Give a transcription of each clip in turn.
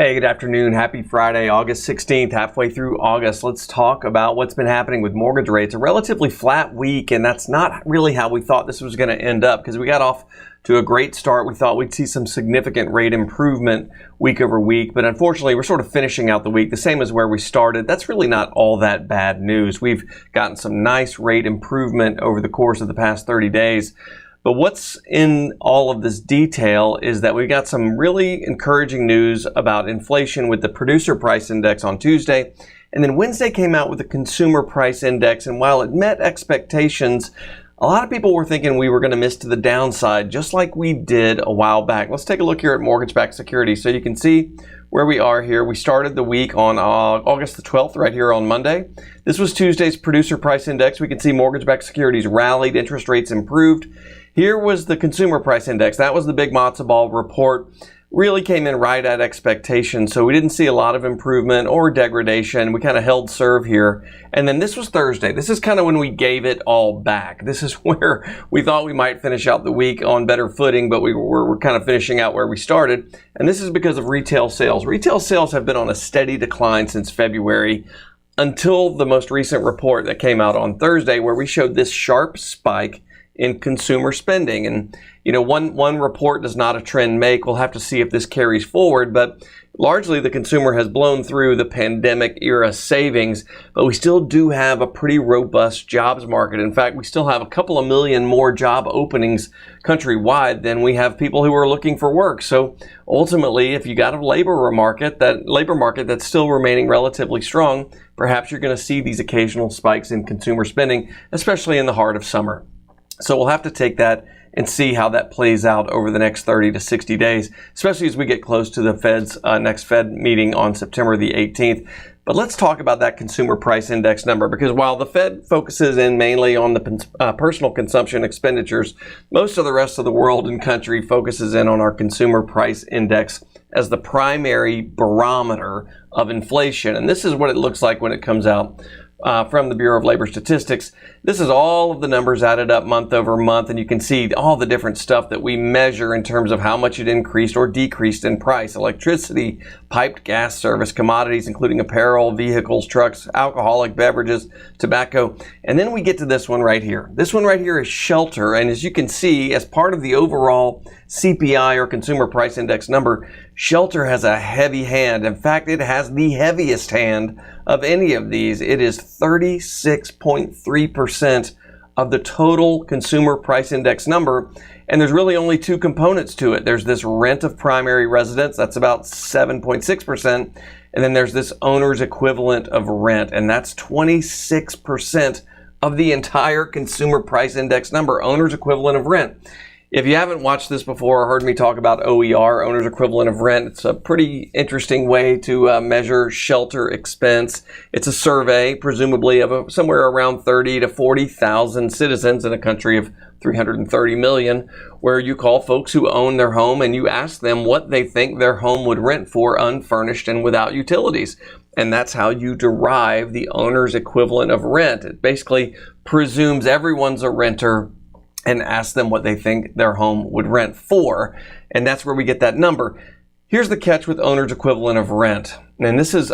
Hey, good afternoon. Happy Friday, August 16th, halfway through August. Let's talk about what's been happening with mortgage rates. A relatively flat week, and that's not really how we thought this was going to end up because we got off to a great start. We thought we'd see some significant rate improvement week over week, but unfortunately, we're sort of finishing out the week the same as where we started. That's really not all that bad news. We've gotten some nice rate improvement over the course of the past 30 days. But what's in all of this detail is that we got some really encouraging news about inflation with the producer price index on Tuesday. And then Wednesday came out with the consumer price index. And while it met expectations, a lot of people were thinking we were going to miss to the downside, just like we did a while back. Let's take a look here at mortgage-backed securities. So you can see where we are here. We started the week on August the 12th, right here on Monday. This was Tuesday's producer price index. We can see mortgage-backed securities rallied, interest rates improved. Here was the consumer price index. That was the big matzo ball report. Really came in right at expectations. So we didn't see a lot of improvement or degradation. We kind of held serve here. And then this was Thursday. This is kind of when we gave it all back. This is where we thought we might finish out the week on better footing, but we're kind of finishing out where we started. And this is because of retail sales. Retail sales have been on a steady decline since February until the most recent report that came out on Thursday, where we showed this sharp spike in consumer spending. And, you know, one report does not a trend make. We'll have to see if this carries forward, but largely the consumer has blown through the pandemic era savings, but we still do have a pretty robust jobs market. In fact, we still have a couple of million more job openings countrywide than we have people who are looking for work. So ultimately, if you got a labor market that's still remaining relatively strong, perhaps you're going to see these occasional spikes in consumer spending, especially in the heart of summer. So we'll have to take that and see how that plays out over the next 30 to 60 days, especially as we get close to the Fed's next Fed meeting on September the 18th. But let's talk about that consumer price index number, because while the Fed focuses in mainly on the personal consumption expenditures, most of the rest of the world and country focuses in on our consumer price index as the primary barometer of inflation. And this is what it looks like when it comes out from the Bureau of Labor Statistics. This is all of the numbers added up month over month, and you can see all the different stuff that we measure in terms of how much it increased or decreased in price. Electricity, piped gas service, commodities, including apparel, vehicles, trucks, alcoholic beverages, tobacco. And then we get to this one right here. This one right here is shelter, and as you can see, as part of the overall CPI or consumer price index number, shelter has a heavy hand. In fact, it has the heaviest hand of any of these. It is 36.3% of the total consumer price index number. And there's really only two components to it. There's this rent of primary residence, that's about 7.6%. And then there's this owner's equivalent of rent, and that's 26% of the entire consumer price index number, owner's equivalent of rent. If you haven't watched this before or heard me talk about OER, owner's equivalent of rent, it's a pretty interesting way to measure shelter expense. It's a survey, presumably, of somewhere around 30 to 40,000 citizens in a country of 330 million, where you call folks who own their home and you ask them what they think their home would rent for unfurnished and without utilities. And that's how you derive the owner's equivalent of rent. It basically presumes everyone's a renter and ask them what they think their home would rent for. And that's where we get that number. Here's the catch with owner's equivalent of rent. And this is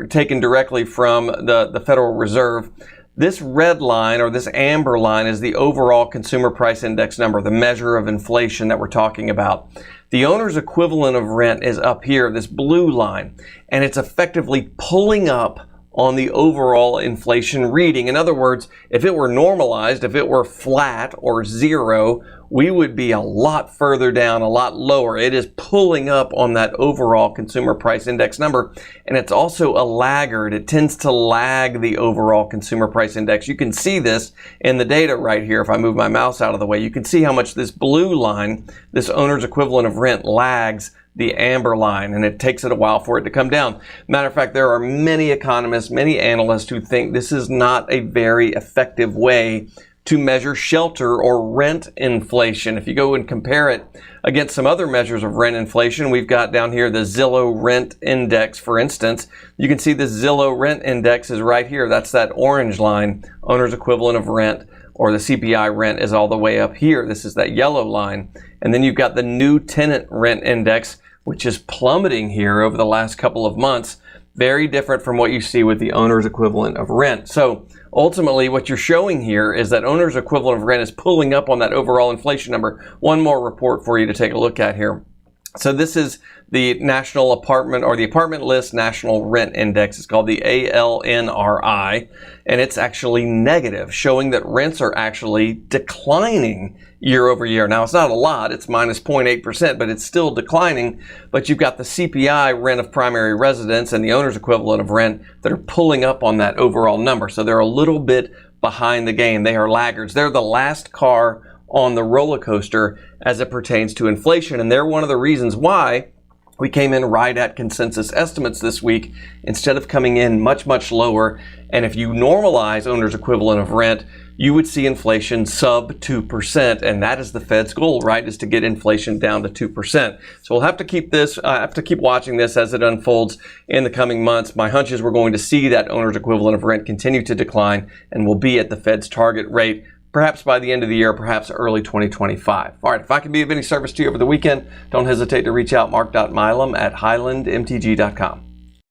taken directly from the Federal Reserve. This red line, or this amber line, is the overall consumer price index number, the measure of inflation that we're talking about. The owner's equivalent of rent is up here, this blue line, and it's effectively pulling up on the overall inflation reading. In other words, if it were normalized, if it were flat or zero, we would be a lot further down, a lot lower. It is pulling up on that overall consumer price index number, and it's also a laggard. It tends to lag the overall consumer price index. You can see this in the data right here. If I move my mouse out of the way, you can see how much this blue line, this owner's equivalent of rent, lags the amber line, and it takes it a while for it to come down. Matter of fact, there are many economists, many analysts who think this is not a very effective way to measure shelter or rent inflation. If you go and compare it against some other measures of rent inflation, we've got down here the Zillow Rent Index, for instance. You can see the Zillow Rent Index is right here. That's that orange line, owner's equivalent of rent, or the CPI rent is all the way up here. This is that yellow line. And then you've got the new tenant rent index, which is plummeting here over the last couple of months. Very different from what you see with the owner's equivalent of rent. So ultimately, what you're showing here is that owner's equivalent of rent is pulling up on that overall inflation number. One more report for you to take a look at here. So this is the National Apartment or the Apartment List National Rent Index. It's called the ALNRI, and it's actually negative, showing that rents are actually declining year over year. Now, it's not a lot. It's minus 0.8%, but it's still declining. But you've got the CPI rent of primary residence and the owner's equivalent of rent that are pulling up on that overall number. So they're a little bit behind the game. They are laggards. They're the last car on the roller coaster as it pertains to inflation. And they're one of the reasons why we came in right at consensus estimates this week instead of coming in much, much lower. And if you normalize owner's equivalent of rent, you would see inflation sub 2%. And that is the Fed's goal, right? Is to get inflation down to 2%. So we'll have to keep watching this as it unfolds in the coming months. My hunch is we're going to see that owner's equivalent of rent continue to decline and will be at the Fed's target rate, perhaps by the end of the year, perhaps early 2025. All right, if I can be of any service to you over the weekend, don't hesitate to reach out, mark.milam@highlandmtg.com.